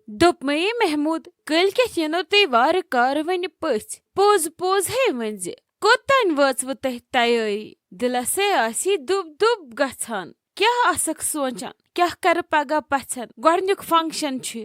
دوٚپ مےٚ محموٗد کٲلۍکٮ۪تھ یِنو تُہۍ وارٕ کارٕ وۄنۍ پٔژھۍ پوٚز پوٚز ہے ؤنۍزِ کوٚتانۍ وٲژوٕ تۄہہِ تیٲری دِلسے آسی دُب دُب گژھان کیٛاہ آسکھ سونٛچان کیٛاہ کرٕ پگاہ پژھٮ۪ن گۄڈنیُک فنکشن چھُ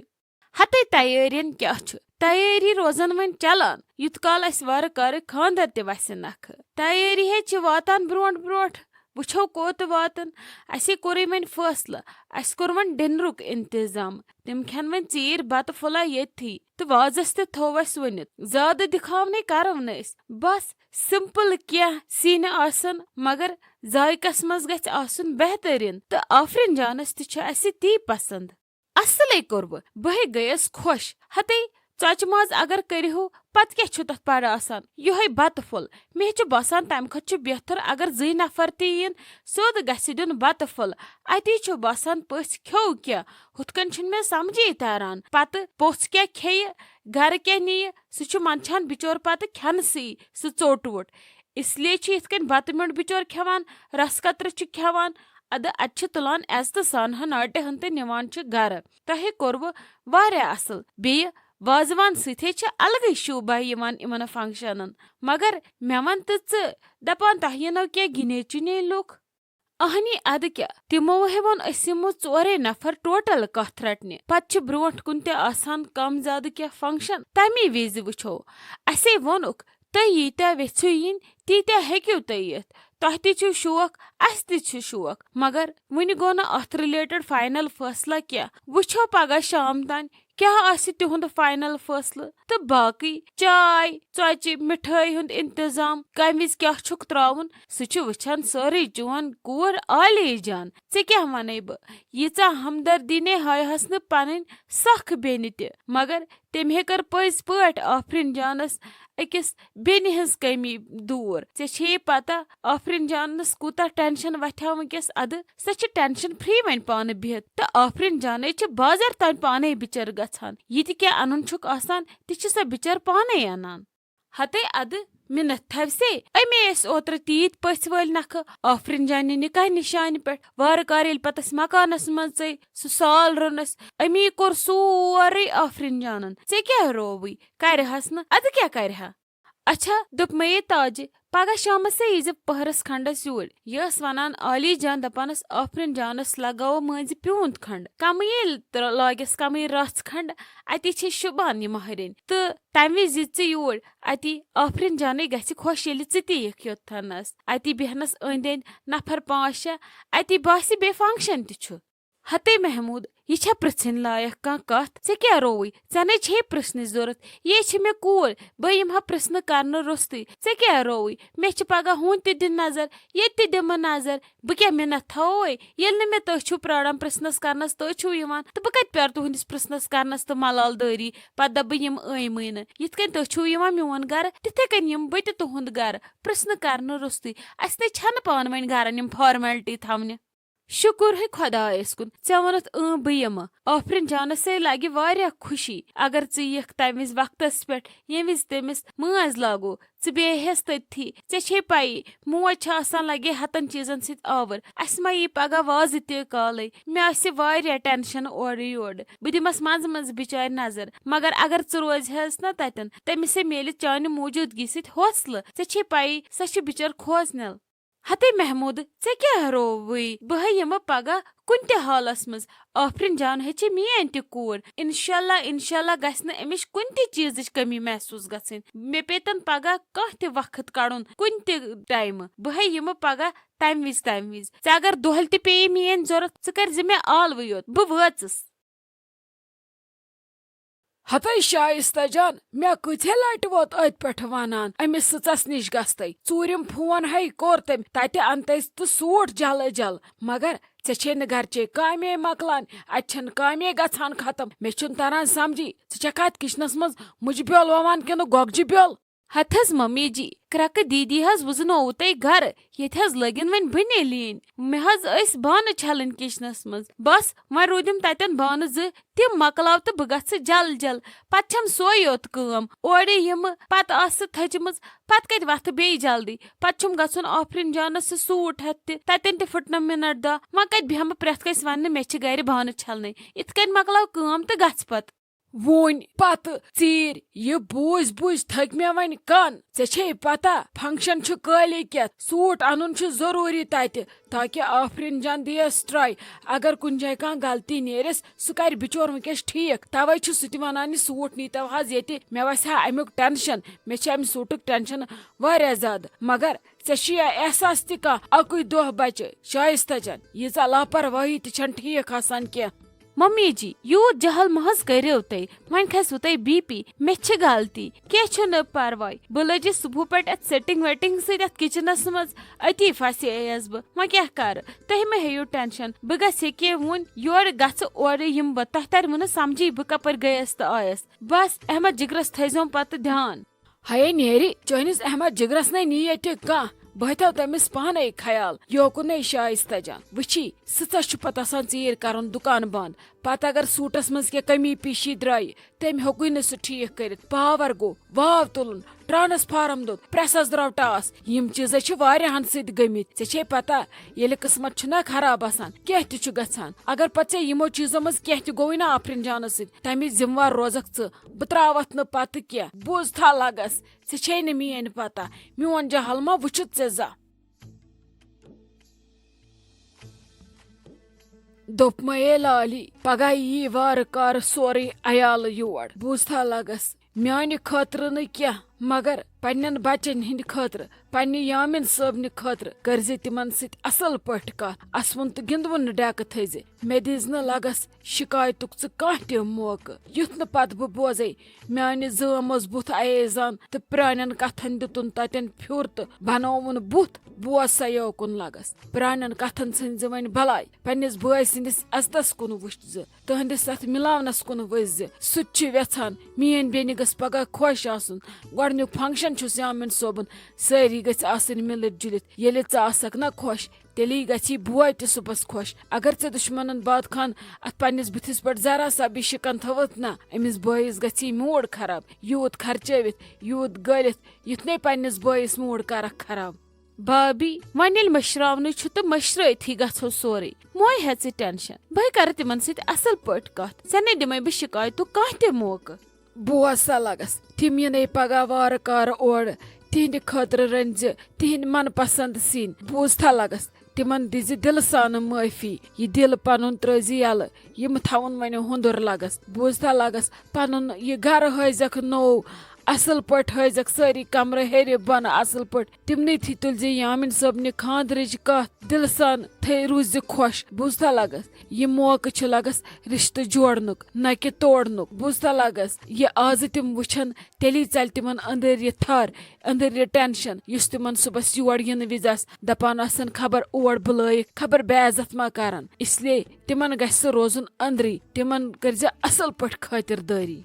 ہتے تیٲرین کیٛاہ چھُ تیٲری روزن وۄنۍ چلان یُت کال اسہِ وارٕ کارٕ خاندر تہِ وسہِ نکھٕ تیٲری ہے چھِ واتان برونٛٹھ برونٛٹھ وٕچھو کوٚت واتن اسی کوٚرُے وۄنۍ فٲصلہٕ اسہِ کوٚر وۄنۍ ڈِنرُک انتظام تِم کھٮ۪ن وۄنۍ ژیٖرۍ بتہٕ پھوٚلہ ییٚتھی تہٕ وازس تہِ تھوٚو اسہِ ؤنِتھ زیادٕ دِکھاونَے کرو نہٕ أسۍ بس سمپل کینٛہہ سِنۍ آسن مگر ذایقس منٛز گژھِ آسُن بہتریٖن تہٕ آفرین جانس تہِ چھُ اسہِ تی پسنٛد اصلے کوٚر بہے گٔیس خۄش ہتے ژۄچہِ ماز اگر کٔرِہو پتہٕ کیٛاہ چھُ تتھ پڑٕ آسان یِہوے بتہٕ پھوٚل مےٚ چھُ باسان تمہِ کھۄتہٕ چھُ بہتر اگر 2 نفر تہِ یِن سیوٚد گژھِ دیُن بتہٕ پھوٚل اتی چھُ باسان پٔژھۍ کھیوٚو کیٛاہ ہُتھ کٔنۍ چھُنہٕ مےٚ سمجھی تران پتہٕ پوٚژھ کیٛاہ کھیٚیہِ گرٕ کیٛاہ نِیہِ سُہ چھُ منٛدچھان بِچور پتہٕ کھٮ۪نسٕے سُہ ژوٚٹ ووٚٹ اسلیے چھُ یِتھ کٔنۍ بتہٕ میوٚنڈ بِچور کھٮ۪وان رس قطرٕ چھُ کھٮ۪وان ادٕ اتہِ چھِ تُلان عزتہٕ سان ناٹہِ ہن تہٕ نِوان چھِ گرٕ تۄہہِ کوٚروٕ واریاہ اصل بیٚیہِ وازوان سۭتۍ چھِ الگٕے شوٗبا یِوان یِمن فنکشنن مگر مےٚ ون تہٕ ژٕ دپان تۄہہِ یِنو کینٛہہ گِنے چُنے لُکھ اہنی ادٕ کیٛاہ تِمو ووٚن أسۍ یِمو 4 نفر ٹوٹل کتھ رٹنہِ پتہٕ چھِ برونٛٹھ کُن تہِ آسان کم زیادٕ کینٛہہ فنکشن تمی وِزِ وٕچھو اسے ووٚنُکھ تُہۍ ییٖتیٛاہ ویژھِو یِنۍ تیٖتیٛاہ ہیٚکِو تُہۍ یِتھ تۄہہِ تہِ چھُ شوق اسہِ تہِ چھُ شوق مگر وُنہِ گوٚو نہٕ اتھ رِلیٹڈ فاینل فٲصلہ کینٛہہ وٕچھو پگاہ شام تانۍ کیٛاہ آسہِ تِہُنٛد فاینل فٲصلہٕ تہٕ باقٕے چاے ژۄچہِ مِٹھٲے ہُنٛد انتظام کمہِ وِزِ کیٛاہ چھُکھ تراوُن سُہ چھُ وٕچھان سٲرٕے چون کوٗر عالی جان ژےٚ کیٛاہ ونے بہٕ ییٖژاہ ہمدردی نے ہایہس نہٕ پنٕنۍ سکھ بیٚنہِ تہِ مگر تٔمۍ کٔر پٔزۍ پٲٹھۍ آفرین جانس أکِس بیٚنہِ ہٕنٛز کٔمی دوٗر ژےٚ چھے پتہ آفرین جانس کوٗتاہ ٹینشن وتھیو ونکیٚس ادٕ سۄ چھِ ٹینشن فری وۄنۍ پانہٕ بِہِتھ تہٕ آفرین جانے چھِ بازر تانۍ پانے بِچر گژھان یہِ تہِ کینٛہہ انُن چھُکھ آسان تہِ چھِ سۄ بِچر پانے انان ہتے ادٕ مِنتھ تھوسے اَمے ٲسۍ اوترٕ تیٖتۍ پٔژھۍ وٲلۍ نکھٕ آفرین جانہِ نکاح نِشانہِ پٮ۪ٹھ وارٕ کار ییٚلہِ پتہٕ أسۍ مکانس منٛز ژٔے سُہ سال روٚنس امی کوٚر سورُے آفرین جانن ژےٚ کیٛاہ رووٕے کرِہس نہٕ ادٕ کیٛاہ کرِہا اچھا دوٚپ مےٚ تاجہِ پگاہ شامس ییٖزِ پٔہرس کھنڈس یوٗرۍ یہِ ٲس ونان عالی جان دپانس آفرین جانس لگاوو مٲنزِ پیوٗنت کھنڈ کمٕے ییٚلہِ لاگٮ۪س کمٕے رژھ کھنڈ اتی چھے شوٗبان یہِ مہرِنۍ تہٕ تمہِ وِزِ ژٕ یوٗرۍ اتی آفرین جانے گژھِ خۄش ییٚلہِ ژٕ تہِ یِکھ یوٚتھنس اتی بیہنس أنٛدۍ أنٛدۍ نفر 5-6 اتی باسہِ بیٚیہِ فنکشن تہِ چھُ ہتے محموٗد یہِ چھا پرژھٕنۍ لایق کانٛہہ کتھ ژےٚ کیٛاہ رووٕے ژےٚ نے چھے پرژھنٕچ ضوٚرتھ یے چھِ مےٚ کوٗر بہٕ یِمہٕ ہا پرژھنہٕ کرنہٕ روٚستٕے ژےٚ کیٛاہ رووٕے مےٚ چھِ پگاہ ہُنٛد تہِ دِنۍ نظر ییٚتہِ تہِ دِمہٕ نظر بہٕ کیٛاہ مِنتھ تھاووے ییٚلہِ نہٕ مےٚ تُہۍ چھِو پراران پرژھنس کرنس تُہۍ چھِو یِوان تہٕ بہٕ کتہِ پیارٕ تُہنٛدس پرژھنس کرنس تہٕ ملال دٲری پتہٕ دپہٕ بہٕ یِم أنۍ نہٕ یِتھ کٔنۍ تُہۍ چھِو یِوان میون گرٕ تِتھے کٔنۍ یِمہٕ بہٕ تہِ تُہنٛد گرٕ پرژھنہٕ کرنہٕ روٚستٕے اسہِ نے چھنہٕ پانہٕ ؤنۍ گرن یِم فارمیلٹی تھاونہِ شُکر ہے خۄدایس کُن ژےٚ ووٚنُتھ بہٕ یِمہٕ آفرین جانسے لگہِ واریاہ خوشی اگر ژٕ یِکھ تمہِ وِزِ وقتس پٮ۪ٹھ ییٚمہِ وِزِ تٔمِس مٲنٛز لاگو ژٕ بیہٮ۪س تٔتھی ژےٚ چھے پیی موج چھِ آسان لگے 100 چیٖزن سۭتۍ آوٕر اسہِ ما یی پگاہ وازٕ تہِ کالے مےٚ آسہِ واریاہ ٹینشن اورٕ یورٕ بہٕ دِمس منٛزٕ منٛزٕ بِچارِ نظر مگر اگر ژٕ روزہس نا تتٮ۪ن تٔمِسے میلہِ چانہِ موٗجوٗدگی سۭتۍ حوصلہٕ ژےٚ چھے پیی سۄ چھِ بِچٲر کھوژنل ہتے محموٗد ژےٚ کیٛاہ رووٕے بہٕ یِمہٕ پگاہ کُنہِ تہِ حالس منٛز آفرین جان ہے چھِ میٲنۍ تہِ کوٗر انشاءاللہ گژھِ نہٕ أمِس کُنہِ تہِ چیٖزٕچ کٔمی محسوٗس گژھٕنۍ مےٚ پیتن پگاہ کانٛہہ تہِ وقت کڑُن کُنہِ تہِ ٹایمہٕ بہے یِمہٕ پگاہ تمہِ وِزِ ژےٚ اگر دۄہلہِ تہِ پیٚیی میٲنۍ ضوٚرتھ ژٕ کٔرزِ مےٚ آلوٕے یوت بہٕ وٲژٕس ہتے شایستہ جان مےٚ کۭژاہ لٹہِ ووت أتھۍ پٮ۪ٹھ ونان أمِس سٕژس نِش گژھتَے ژوٗرِم فون ہے کوٚر تٔمۍ تتہِ انتَے تہٕ سوٗٹ جلہٕ جل مگر ژےٚ چھے نہٕ گرچے کامے مۄکلان اتہِ چھنہٕ کامے گژھان ختم مےٚ چھُنہٕ تران سمجھی ژٕ چھکھ اتھ کچنس منٛز مُجہِ بیول ووان کِنہٕ گۄگجہِ بیول ہتھ حظ ممی جی کرکہٕ دیٖدی حظ وُزنووٕ تۄہہِ گرٕ ییٚتہِ حظ لٔگِن وۄنۍ بٔنے لیٖنۍ مےٚ حظ ٲسۍ بانہٕ چھلٕنۍ کچنس منٛز بس وۄنۍ روٗدِم تتٮ۪ن بانہٕ 2 تِم مۄکلاو تہٕ بہٕ گژھٕ جل جل پتہٕ چھم سۄے یوت کٲم اورٕ یِمہٕ پتہٕ آسہٕ تھٔچمٕژ پتہٕ کتہِ وتھٕ بیٚیہِ جلدی پتہٕ چھُم گژھُن آفرین جانس سُہ سوٗٹ ہٮ۪تھ تہِ تتٮ۪ن تہِ پھٕٹنم مِنٹ داہ وۄنۍ کتہِ بیہمہٕ پرٮ۪تھ کٲنٛسہِ وننہِ مےٚ چھِ گرِ بانہٕ چھلنٕے یِتھ کٔنۍ مۄکلاو کٲم تہٕ گژھ پتہٕ ون پتہ ژیٖرۍ یہِ بوٗزۍ بوٗزۍ تھٔکۍ مےٚ وۄنۍ کن ژےٚ چھے پتہ فنکشن چھُ کٲلی کٮ۪تھ سوٗٹ انُن چھُ ضروٗری تتہِ تاکہِ آفرین جان دیس ٹراے اگر کُنہِ جایہِ کانٛہہ غلطی نیرٮ۪س سُہ کرِ بچور ونکیٚس ٹھیٖک توے چھُ سُہ تہِ ونان یہِ سوٗٹ نیٖتو حظ ییٚتہِ مےٚ وسہِ ہا امیُک ٹینشن مےٚ چھِ امہِ سوٗٹُک ٹینشن واریاہ زیادٕ مگر ژےٚ چھُ یا احساس تہِ کانٛہہ اکُے دۄہ بچہِ شایستہ جان ییٖژاہ لاپروٲہی تہِ چھنہٕ ٹھیٖک آسان کینٛہہ ممی جی یوٗت جہل محض کٔرِو تُہۍ وۄنۍ کھسوٕ تۄہہِ بی پی مےٚ چھِ غلطی کینٛہہ چھُنہٕ پرواے بہٕ لٔجِس صبحو پٮ۪ٹھ اتھ سیٹنگ ویٹنگ سۭتۍ اتھ کچنس منٛز أتی پھسییس بہٕ وۄنۍ کیٛاہ کرٕ تُہۍ مہ ہیٚیِو ٹینشن بہٕ گژھِ ییٚکیٛاہ وُنۍ یورٕ گژھٕ اورٕ یِمہٕ بہٕ تۄہہِ ترِوٕ نہٕ سمجھی بہٕ کپٲرۍ گٔیس تہٕ آیس بس احمد جگرس تھٲیزیوم پتہٕ دھیان ہے نیرِ چٲنِس احمد جگرس نے نی ییٚتہِ کانٛہہ بہٕ تھاو تٔمِس پانے خیال یوکُنے شایستہ جان وٕچھی سٕژس چھُ پتہٕ آسان ژیٖرۍ کرُن دُکان بنٛد پتہٕ اگر سوٗٹس منٛز کینٛہہ کمی پیٖشی درٛایہِ تٔمۍ ہیوٚکُے نہٕ سُہ ٹھیٖک کٔرِتھ پاور گوٚو واو تُلُن ٹرانسفارم دوٚد پریسس درٛاو ٹاس یِم چیٖزے چھِ واریاہن سۭتۍ گٔمٕتۍ ژےٚ چھے پتہ ییٚلہِ قٕسمت چھُنہ خراب آسان کینٛہہ تہِ چھُ گژھان اگر پتہٕ ژےٚ یِمو چیٖزو منٛز کینٛہہ تہِ گوٚوٕے نہ آفرین جانس سۭتۍ تمِچ ذمہٕ روزکھ ژٕ بہٕ تراوتھ نہٕ پتہٕ کینٛہہ بوٗزتھا لگس ژےٚ چھے نہٕ میٲنۍ پتہ میون جہل ما وٕچھُتھ ژےٚ زانٛہہ دوٚپمَے لالی پگاہ یی وارٕ کارٕ سورُے عیالہٕ یور بوٗزتھا لگس میانہِ خٲطرٕ نہٕ کینٛہہ مگر پننٮ۪ن بچن ہٕنٛدِ خٲطرٕ پننہِ یامِن صٲبنہِ خٲطرٕ کٔرزِ تِمن سۭتۍ اصل پٲٹھۍ کتھ اسوُن تہٕ گِنٛدوُن نہٕ ڈیکہٕ تھٲیزِ مےٚ دِژ نہٕ لگس شکایتُک ژٕ کانٛہہ تہِ موقعہٕ یُتھ نہٕ پتہٕ بہٕ بوزے میانہِ زٲم ٲس بُتھ ایزان تہٕ پرانٮ۪ن کتھن دِتُن تتٮ۪ن پھیُر تہٕ بنووُن بُتھ بوز سا یوکُن لگس پرانٮ۪ن کتھن ژھٕنۍ زِ وۄنۍ بلاے پننِس بٲے سٕنٛدِس عزتس کُن وٕچھ زِ تہنٛدِس اتھ مِلاونس کُن ؤسۍ زِ سُہ تہِ چھُ یژھان میٲنۍ بیٚنہِ گٔژھ پگاہ خۄش آسُن گۄڈنیُک فنکشن چھُس یامِن صٲبُن سٲری گژھِ آسٕنۍ مِلِتھ جُلِتھ ییٚلہِ ژٕ آسکھ نا خۄش تیٚلی گژھی بوے تہِ صُبحس خۄش اگر ژےٚ دُشمنن باد خان اتھ پننِس بٕتھِس پٮ۪ٹھ ذرا سا بھی شِکن تھٲوٕتھ نا أمِس بٲیِس گژھی موٗڈ خراب یوٗت خرچٲوِتھ یوٗت گٔلِتھ یُتھ نے پننِس بٲیِس موٗڈ کرکھ خراب بابی وۄنۍ ییٚلہِ مٔشراونٕے چھُ تہٕ مٔشرٲیتھٕے گژھو سورُے موے ہیٚژِ ٹینشن بہٕ کرٕ تِمن سۭتۍ اصل پٲٹھۍ کتھ ژےٚ نے دِمے بہٕ شِکایتُک کانٛہہ تہِ موقعہٕ بوز سا لگس تِم یِنَے پگاہ وارٕ کارٕ اورٕ تِہنٛدِ خٲطرٕ رٔنزِ تِہنٛدِ من پسنٛد سِنۍ بوٗزتھا لگس تِمن دِزِ دِلہٕ سانہٕ معٲفی یہِ دِل پنُن ترٲزِ یلہٕ یِم تھاوُن وۄنۍ ہُنٛدُر لگس بوٗزتھا لگس پنُن یہِ گرٕ ہٲیزکھ نوٚو اصل پٲٹھۍ ہٲیزکھ سٲری کمرٕ ہیٚرِ بۄنہٕ اصل پٲٹھۍ تِمنٕے تُلزِ یامِن صٲبنہِ خاندرٕچ کتھ دِلہٕ سان روٗزِ خۄش بوٗزتھا لگس یہِ موقعہٕ چھُ لگس رشتہٕ جوڑنُک نہ کہِ توڑنُک بوٗزتھا لگس یہِ آزٕ تِم وٕچھن تیٚلی ژلہِ تِمن أنٛدٕرۍ یہِ تھر أنٛدٕرۍ یہِ ٹینشن یُس تِمن صُبحس یور یِنہٕ وِزِ آسہِ دپان آسن خبر اور بُلٲیِکھ خبر بے عزت ما کرن اسلیے تِمن گژھِ سُہ روزُن أنٛدرٕے تِمن کٔرزِ اصل پٲٹھۍ خٲطِردٲری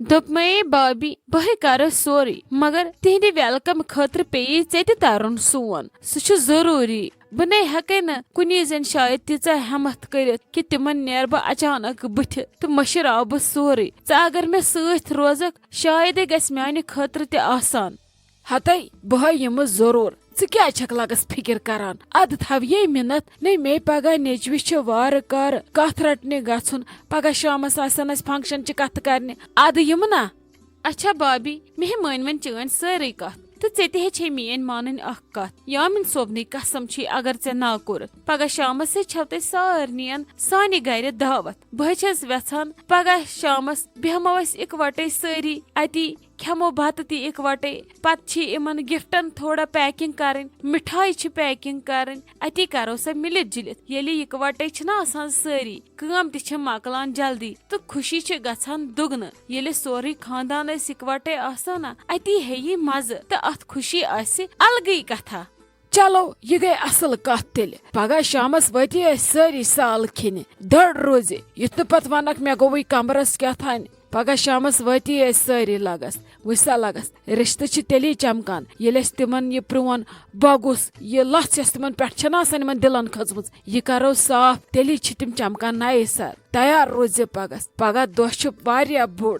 دوٚپمَے بابی بہے کرٕ سورُے مگر تِہنٛدِ ویلکم خٲطرٕ پیٚیہِ ژےٚ تہِ ترُن سون سُہ چھُ ضروٗری بہٕ نے ہیٚکے نہٕ کُنی زٔنۍ شاید تیٖژاہ ہٮ۪متھ کٔرِتھ کہِ تِمن نیرٕ بہٕ اچانک بٕتھِ تہٕ مٔشراو بہٕ سورُے ژٕ اگر مےٚ سۭتۍ روزکھ شایدے گژھِ میانہِ خٲطرٕ تہِ آسان ہتے بہے یِمہٕ ضروٗر ژٕ کیٛازِ چھکھ لگس فِکر کران ادٕ تھاویے مِنت نے مے پگاہ نیچوِس چھِ وارٕ کارٕ کتھ رٹنہِ گژھُن پگاہ شامس آسن اسہِ فنکشن چہِ کتھٕ کرنہِ ادٕ یِمہٕ نا اچھا بابی مےٚ مٲنۍ وۄنۍ چٲنۍ سٲرٕے کتھ تہٕ ژےٚ تہِ ہیٚچھے میٲنۍ مانٕنۍ اکھ کتھ یامِن صٲبنٕے قسم چھِ اگر ژےٚ نا کوٚرُتھ پگاہ شامس چھو تۄہہِ سارنٕین سانہِ گرِ دعوت بہٕ چھس یژھان پگاہ شامس بیہمو أسۍ اِکوٹے سٲری اتی کھٮ۪مو بتہٕ تہِ اِکوٹے پتہٕ چھِ یِمن گفٹن تھوڑا پیکِنگ کرٕنۍ مِٹھایہِ چھِ پیکِنگ کرٕنۍ اتی کرو سۄ مِلِتھ جُلِتھ ییٚلہِ اِکوٹے چھِنہ آسان سٲری کٲم تہِ چھِ مۄکلان جلدی تہٕ خوشی چھِ گژھان دُگنہٕ ییٚلہِ سورُے خاندان أسۍ اِکوٹے آسو نا اتی ہیٚیہِ مزٕ تہٕ اتھ خوشی آسہِ الگٕے کتھا چلو یہِ گٔے اصل کتھ تیٚلہِ پگاہ شامس وٲتی أسۍ سٲری سال کھٮ۪نہِ دٔڑ روزِ یُتھ نہٕ پتہٕ ونکھ مےٚ گوٚوٕے کمرس کیٛاہ تھانۍ پگاہ شامس وٲتی أسۍ سٲری لگس وٕچھ سا لگس رشتہٕ چھِ تیٚلی چمکان ییٚلہِ أسۍ تِمن یہِ پرون بۄگُس یہِ لژھ یۄس تِمن پٮ۪ٹھ چھنہ آسان یِمن دِلن کھٔژمٕژ یہِ کرو صاف تیٚلی چھِ تِم چمکان نَیہِ سر تیار روٗزِ پگہس پگاہ دۄہ چھُ واریاہ بوٚڑ